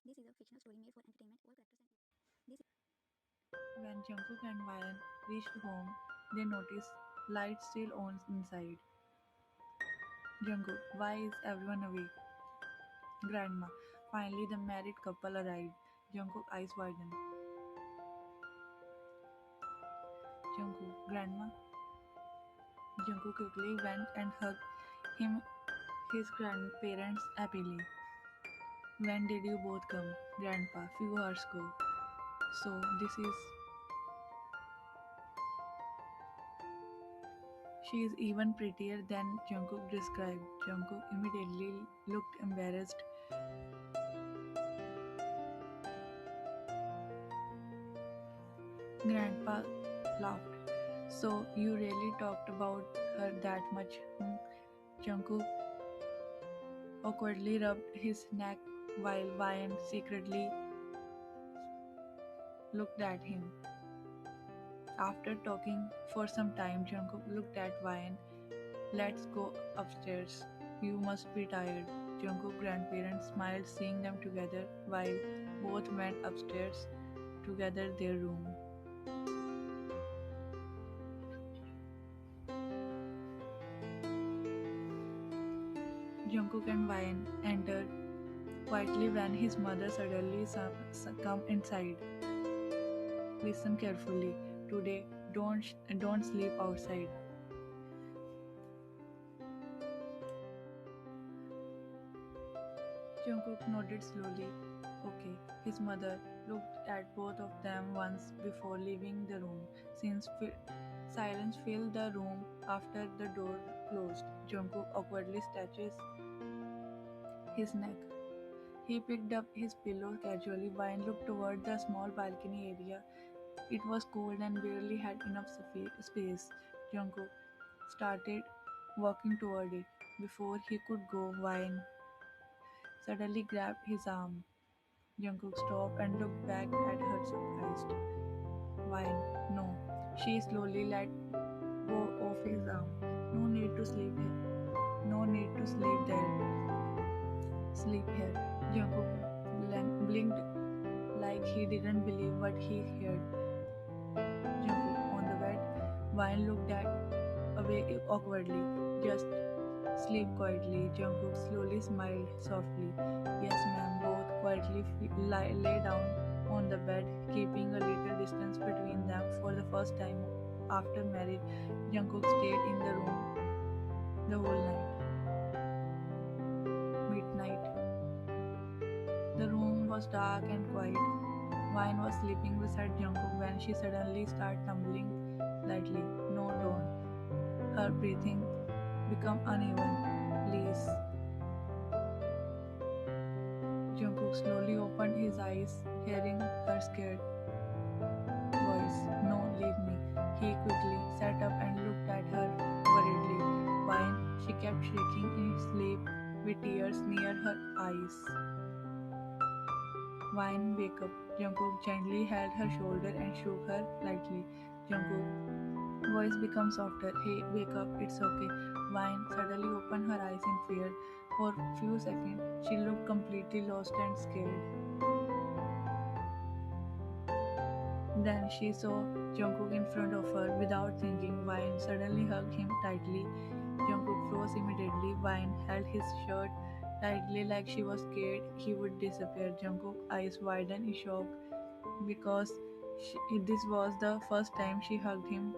When Jungkook and Ryan reached home, they noticed lights still on inside. Jungkook, why is everyone awake? Grandma. Finally, the married couple arrived. Jungkook eyes widened. Jungkook, Grandma. Jungkook quickly went and hugged him, his grandparents happily. When did you both come? Grandpa, few hours ago. So, this is. She is even prettier than Jungkook described. Jungkook immediately looked embarrassed. Grandpa laughed. So, you really talked about her that much? Jungkook awkwardly rubbed his neck while Ryan secretly looked at him. After talking for some time, Jungkook looked at Ryan. Let's go upstairs. You must be tired. Jungkook's grandparents smiled seeing them together while both went upstairs together their room. Jungkook and Ryan entered quietly when his mother suddenly come inside. Listen carefully. Today, don't sleep outside. Jungkook nodded slowly. Okay. His mother looked at both of them once before leaving the room. Since silence filled the room after the door closed, Jungkook awkwardly stretches his neck. He picked up his pillow casually and looked toward the small balcony area. It was cold and barely had enough space. Jungkook started walking toward it. Before he could go, Vine suddenly grabbed his arm. Jungkook stopped and looked back at her surprised. Vine, no. She slowly let go of his arm. No need to sleep here. No need to sleep there. Sleep here. Jungkook blinked like he didn't believe what he heard. Jungkook on the bed. Vine looked at away awkwardly. Just sleep quietly. Jungkook slowly smiled softly. Yes, ma'am. Both quietly lay down on the bed, keeping a little distance between them. For the first time after marriage, Jungkook stayed in the room the whole night. Midnight. The room was dark and quiet. Vine was sleeping beside Jungkook when she suddenly started tumbling slightly. No, don't. Her breathing became uneven. Please. Jungkook slowly opened his eyes, hearing her scared voice. No, leave me. He quickly sat up and looked at her worriedly. Vine, she kept shaking in sleep with tears near her eyes. Vine, wake up. Jungkook gently held her shoulder and shook her lightly. Jungkook voice became softer. Hey, wake up, it's okay. Vine suddenly opened her eyes in fear. For a few seconds, she looked completely lost and scared. Then she saw Jungkook in front of her. Without thinking, Vine suddenly hugged him tightly. Jungkook froze immediately. Vine held his shirt tightly like she was scared he would disappear. Jungkook's eyes widened in shock because this was the first time she hugged him.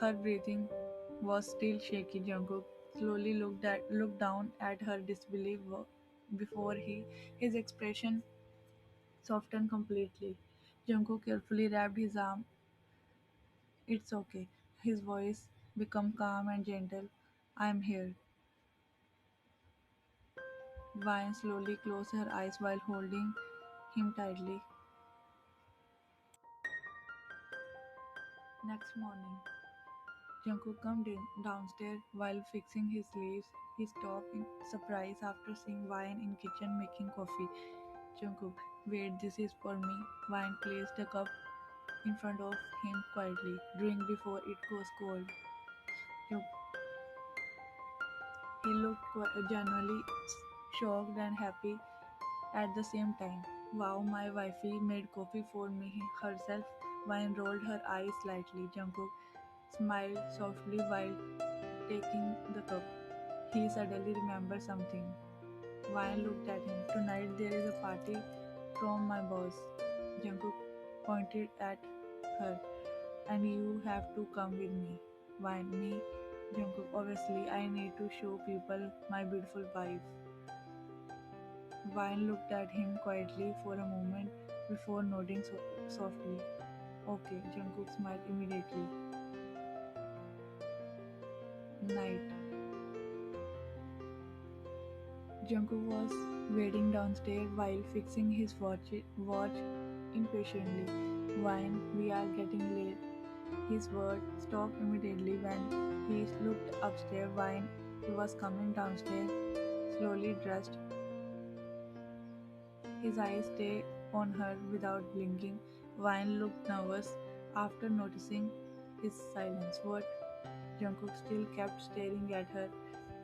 Her breathing was still shaky. Jungkook slowly looked down at her disbelief before his expression softened completely. Jungkook carefully wrapped his arm. It's okay. His voice became calm and gentle. I'm here. Vine slowly closed her eyes while holding him tightly. Next morning, Jungkook came downstairs while fixing his sleeves. He stopped in surprise after seeing Vine in kitchen making coffee. Jungkook, wait, this is for me. Vine placed a cup in front of him quietly. Drink before it goes cold. He looked genuinely shocked and happy at the same time. Wow, my wifey made coffee for me herself. Wine rolled her eyes slightly. Jungkook smiled softly while taking the cup. He suddenly remembered something. Wine looked at him. Tonight there is a party from my boss. Jungkook pointed at her. And you have to come with me. Wine, me? Jungkook, obviously I need to show people my beautiful wife. Wine looked at him quietly for a moment before nodding softly. Okay, Jungkook smiled immediately. Night. Jungkook was waiting downstairs while fixing his watch impatiently. Wine, we are getting late. His word stopped immediately when he looked upstairs. Wine, he was coming downstairs, slowly dressed. His eyes stayed on her without blinking. Wine looked nervous after noticing his silence. What? Jungkook still kept staring at her.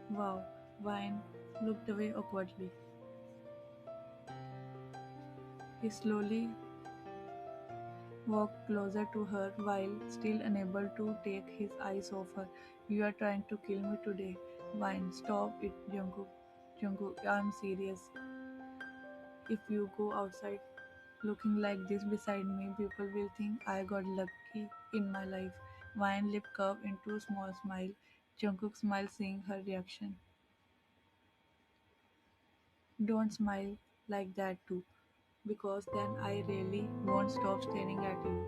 Wow. Wine looked away awkwardly. He slowly walked closer to her while still unable to take his eyes off her. You are trying to kill me today. Wine, stop it, Jungkook. Jungkook, I'm serious. If you go outside looking like this beside me, people will think I got lucky in my life. Wine lip curved into a small smile. Jungkook smiled seeing her reaction. Don't smile like that too, because then I really won't stop staring at you.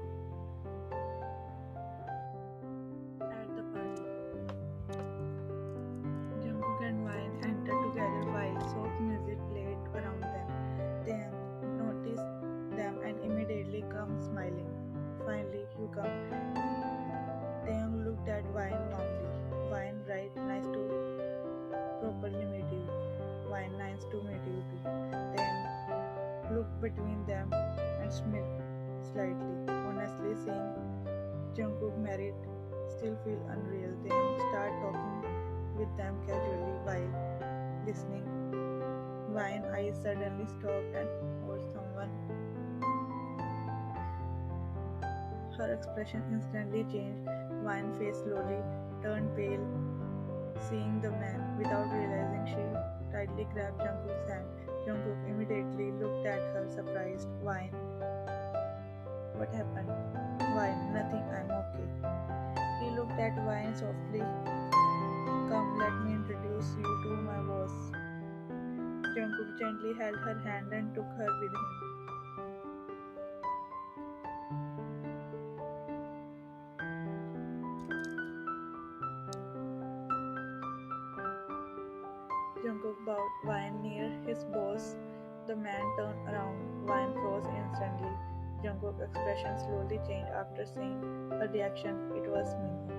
At the party, Jungkook and Wine entered together while soft music played around them. Then noticed them and immediately come smiling. Finally, you come. Taeyong looked at Wine warmly. Wine, right, nice to properly meet you. Wine, nice to meet you too. Taeyong looked between them and smiled slightly. Honestly, seeing Jungkook married still feel unreal. Taeyong start talking with them casually while listening. Wine eyes suddenly stopped and or someone. Her expression instantly changed. Wine face slowly turned pale, seeing the man. Without realizing, she tightly grabbed Jungkook's hand. Jungkook immediately looked at her, surprised. Wine, what happened? Wine, nothing, I'm okay. He looked at Wine softly. Come, let me introduce you to my boss. Jungkook gently held her hand and took her with him. Jungkook bowed Wine near his boss. The man turned around. Wine froze instantly. Jungkook's expression slowly changed after seeing her reaction. It was Minho.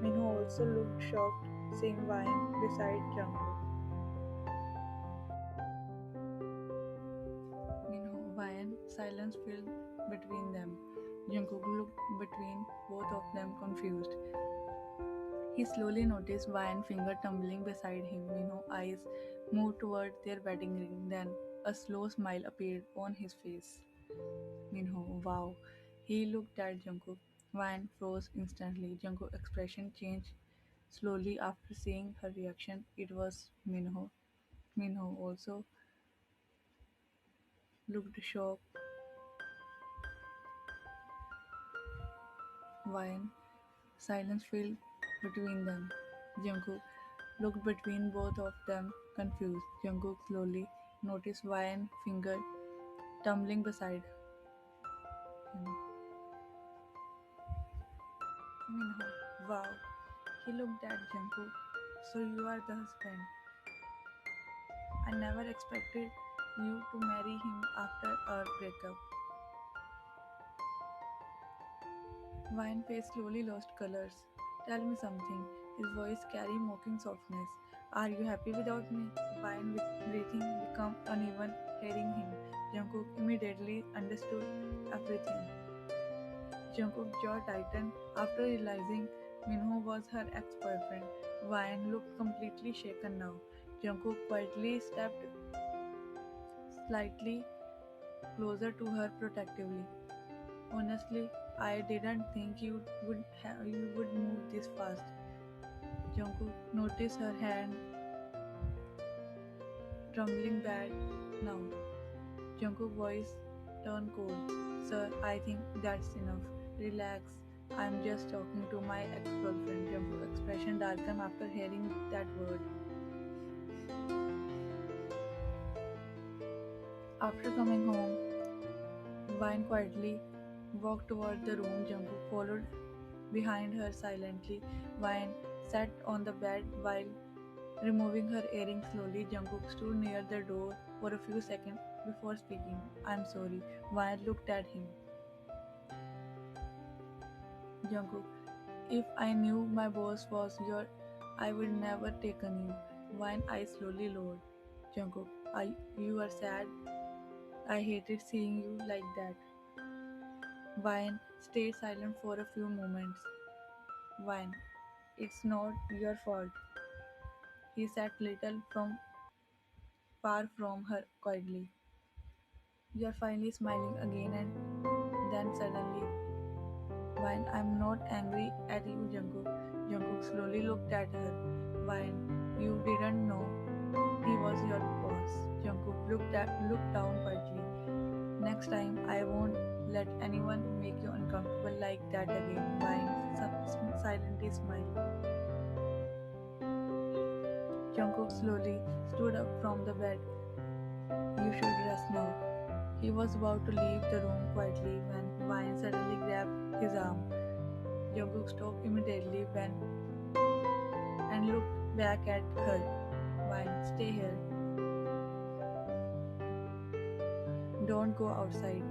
Minho also looked shocked, seeing Wine beside Jungkook. Minho, Wine, silence filled between them. Jungkook looked between both of them confused. He slowly noticed Wine finger tumbling beside him. Minho's eyes moved toward their wedding ring. Then a slow smile appeared on his face. Minho, wow. He looked at Jungkook. Wine froze instantly. Jungkook's expression changed slowly after seeing her reaction. It was Minho. Minho also looked shocked. Wine, silence filled between them. Jungkook looked between both of them, confused. Jungkook slowly noticed Wine finger tumbling beside him. Minho, wow. He looked at Jungkook. So you are the husband. I never expected you to marry him after our breakup. Wine face slowly lost colors. Tell me something. His voice carried mocking softness. Are you happy without me? Wine with breathing became uneven, hearing him. Jungkook immediately understood everything. Jungkook's jaw tightened after realizing Minho was her ex-boyfriend. Wine looked completely shaken now. Jungkook quietly stepped slightly closer to her protectively. Honestly, I didn't think you would move this fast. Jungkook noticed her hand trembling bad now. Jungkook's voice turned cold. Sir, I think that's enough. Relax. I'm just talking to my ex-girlfriend. Jungkook's expression darkened after hearing that word. After coming home, Vine quietly walked toward the room. Jungkook followed behind her silently. Vine sat on the bed while removing her earrings slowly. Jungkook stood near the door for a few seconds before speaking. I'm sorry. Vine looked at him. Jungkook, if I knew my boss was your, I would never taken you. Vine eyes slowly lowered. Jungkook, you are sad? I hated seeing you like that. Vine stayed silent for a few moments. Vine, it's not your fault. He sat little from far from her quietly. You are finally smiling again and then suddenly, Vine, I'm not angry at you, Jungkook. Jungkook slowly looked at her. Vine, you didn't know he was your boss. Jungkook looked down quietly. Next time, I won't let anyone make you uncomfortable like that again. Vine silently smiled. Jungkook slowly stood up from the bed. You should rest now. He was about to leave the room quietly when Vine suddenly grabbed his arm. Jungkook stopped immediately when and looked back at her. Vine, stay here. Don't go outside.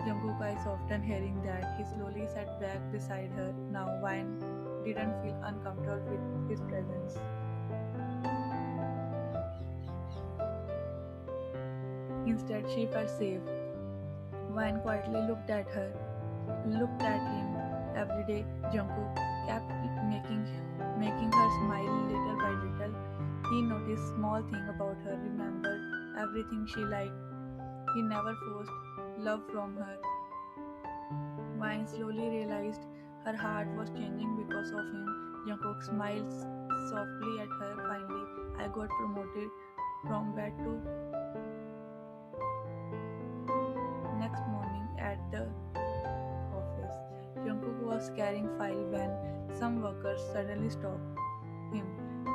Jungkook eyes softened hearing that. He slowly sat back beside her. Now Vine didn't feel uncomfortable with his presence. Instead, she felt safe. Vine quietly looked at him every day. Jungkook kept making her smile little by little. He noticed small things about her, remembered everything she liked. He never forced love from her. Vine slowly realized her heart was changing because of him. Jungkook smiled softly at her. Finally, I got promoted from bed to next morning at the office. Jungkook was carrying file when some workers suddenly stopped him.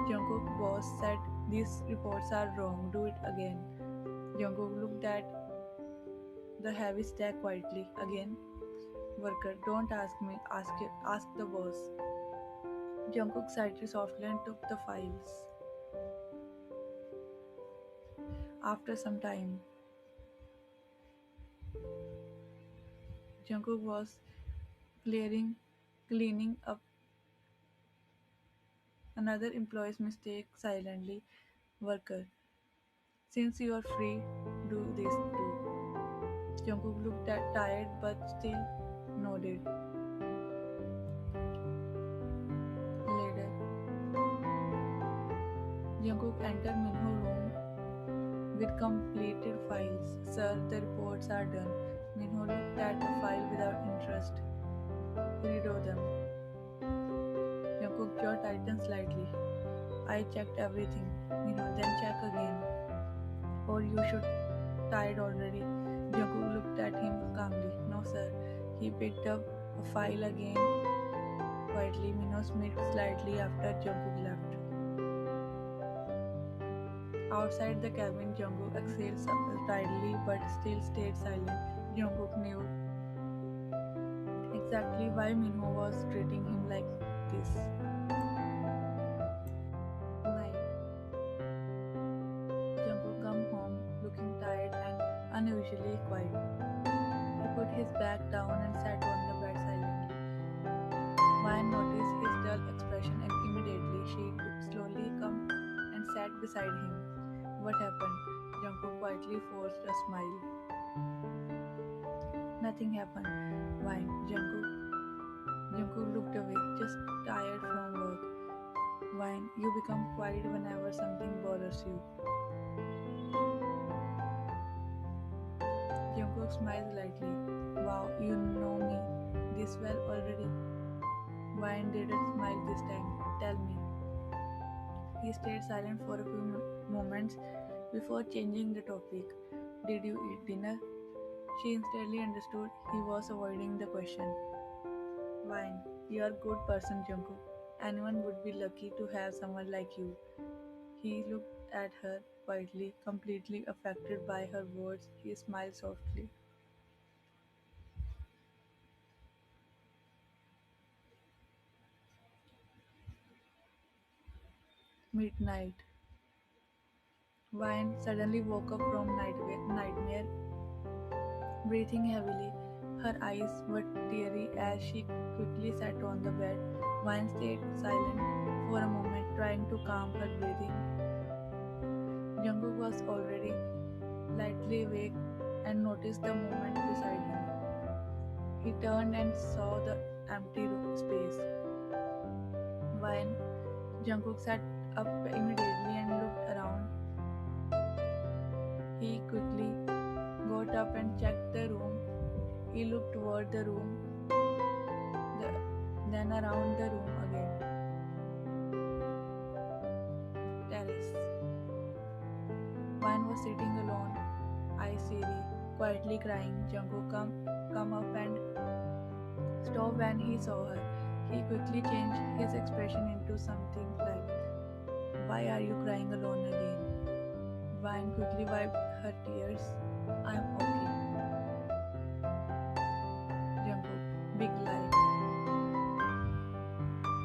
Jungkook's boss said, "These reports are wrong. Do it again." Jungkook looked at the heavy stack quietly. Again, worker, don't ask me. Ask the boss. Jungkook sighed softly and took the files. After some time, Jungkook was clearing, cleaning up another employee's mistake silently. Worker, since you are free, do this too. Jungkook looked at tired but still nodded. Later, Jungkook entered Minho's room with completed files. Sir, the reports are done. Minho looked at the file without interest. Read over them. Jungkook jaw tightened slightly. I checked everything. Minho, then check again. Or you should tired already. Jungkook looked at him calmly. No, sir. He picked up a file again quietly. Minho smiled slightly after Jungkook left. Outside the cabin, Jungkook exhaled tidily but still stayed silent. Jungkook knew exactly why Minho was treating him like this. Night. Jungkook came home looking tired and unusually quiet. He put his bag down and sat on the bed silently. Vine noticed his dull expression and immediately she slowly came and sat beside him. What happened? Jungkook quietly forced a smile. Nothing happened. Vine. Jungkook looked away, just tired from work. Wine, you become quiet whenever something bothers you. Jungkook smiles lightly. Wow, you know me this well already. Wine didn't smile this time. Tell me. He stayed silent for a few moments before changing the topic. Did you eat dinner? She instantly understood he was avoiding the question. Wine, you are a good person, Jungkook. Anyone would be lucky to have someone like you. He looked at her quietly, completely affected by her words. He smiled softly. Midnight. Wine suddenly woke up from nightmare, breathing heavily. Her eyes were teary as she quickly sat on the bed. Wine stayed silent for a moment, trying to calm her breathing. Jungkook was already lightly awake and noticed the movement beside him. He turned and saw the empty space. When Jungkook sat up immediately and looked around, he quickly got up and checked the room. He looked toward the room, the, then around the room again. Terrace. Vine was sitting alone, eyes eerie, quietly crying. Jungkook come up and stopped when he saw her. He quickly changed his expression into something like, "Why are you crying alone again?" Vine quickly wiped her tears. "I'm okay." Jungkook, big lie.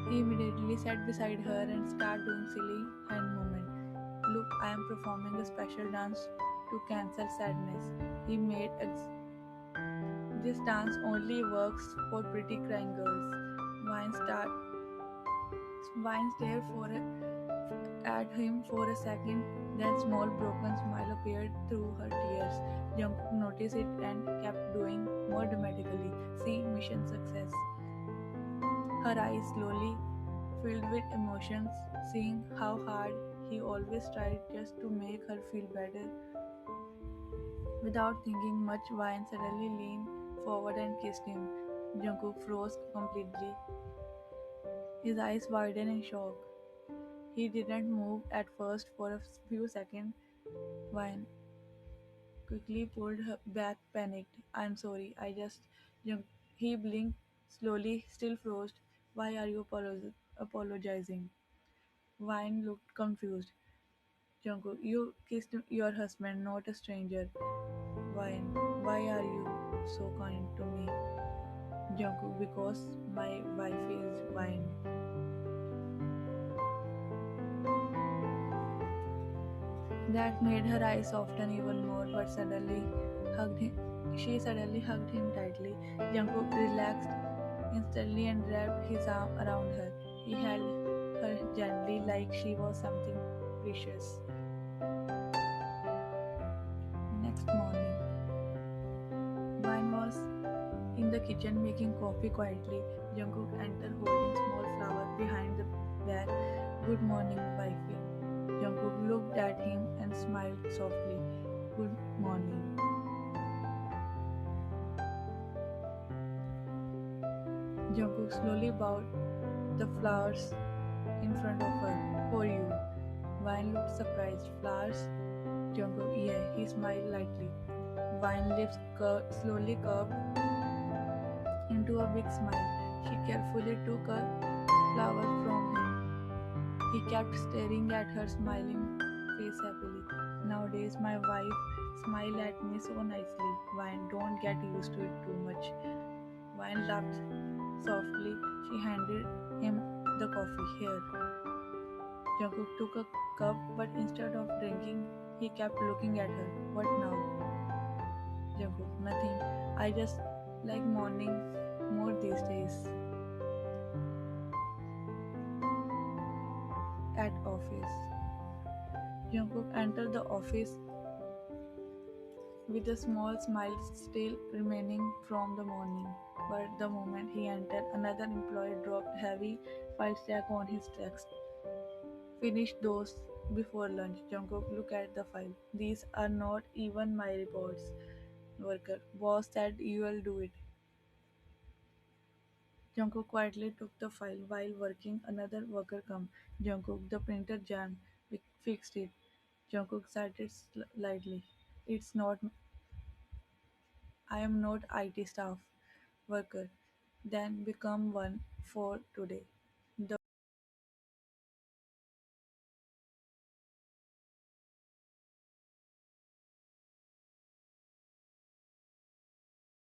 He immediately sat beside her and started doing silly hand movement. "Look, I am performing a special dance to cancel sadness." He made this dance only works for pretty crying girls. Vine start Vine stared at him for a second, then small broken smile appeared through her tears. Jungkook noticed it and kept doing more dramatically. "See, mission success." Her eyes slowly filled with emotions, seeing how hard he always tried just to make her feel better. Without thinking much, Vine suddenly leaned forward and kissed him. Jungkook froze completely. His eyes widened in shock. He didn't move at first for a few seconds. Vine quickly pulled her back, panicked. "I'm sorry, I just. Jung-" He blinked slowly, still froze. "Why are you apologizing?" Vine looked confused. "Jungkook, you kissed your husband, not a stranger." Vine, "Why are you so kind to me?" Jungkook, "Because my wife is Vine." That made her eyes soften even more, but hugged him. She suddenly hugged him tightly. Jungkook relaxed instantly and wrapped his arm around her. He held her gently like she was something precious. Next morning, Vine was in the kitchen making coffee quietly. Jungkook entered holding small flower behind the back. "Good morning, wifey." Jungkook looked at him and smiled softly. "Good morning." Jungkook slowly bowed the flowers in front of her. "For you." Vine looked surprised. "Flowers?" Jungkook, "Yeah." He smiled lightly. Vine lips slowly curved into a big smile. She carefully took a flower from him. He kept staring at her smiling face happily. "Nowadays my wife smile at me so nicely." Vine, "Don't get used to it too much." Vine laughed softly. She handed him the coffee. "Here." Jungkook took a cup, but instead of drinking, he kept looking at her. "What now?" Jungkook, "Nothing. I just like morning more these days." At office, Jungkook entered the office with a small smile still remaining from the morning. But the moment he entered, another employee dropped heavy file stack on his desk. Finish those before lunch. Jungkook look at the file. These are not even my reports. Worker. Boss said you will do it. Jungkook quietly took the file while working. Another worker come. Jungkook, the printer jammed. We fixed it. Jungkook sighed lightly. It's not. I am not IT staff. Worker. Then become one for today.